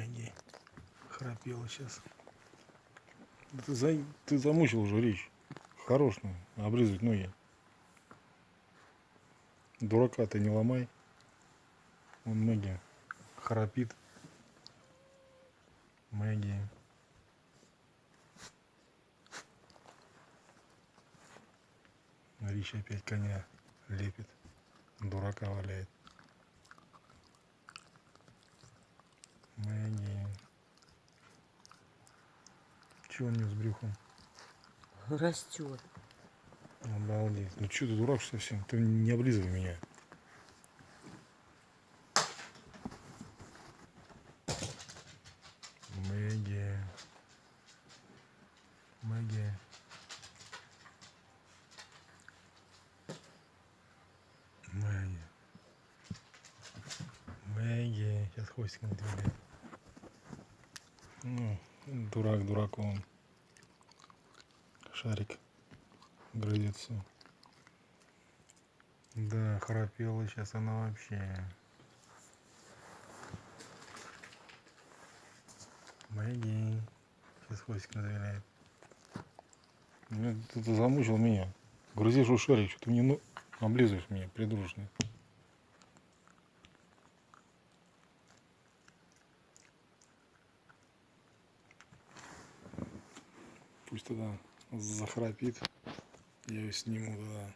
Мэгги храпела сейчас. Ты замучил уже речь. Хорош, облизывать ноги. Дурака ты не ломай. Вон Мэгги храпит. Мэгги. Рич опять коня лепит. Дурака валяет. Мэгги. Чего он не с брюхом? Растет. Обалдеть. Ну что ты дурак совсем? Ты не облизывай меня. Мэгги. Мэгги. Мэгги. Мэгги. Сейчас хвостиком двигает. Ну, дурак дураком. Шарик грызется. Да, храпела сейчас она вообще. Мэгги. Сейчас хвостиком завиляет. Ну, ты замучил меня. Грызешь у шарик, что ты мне облизываешь меня, придурочный. Пусть тогда захрапит. Я ее сниму тогда.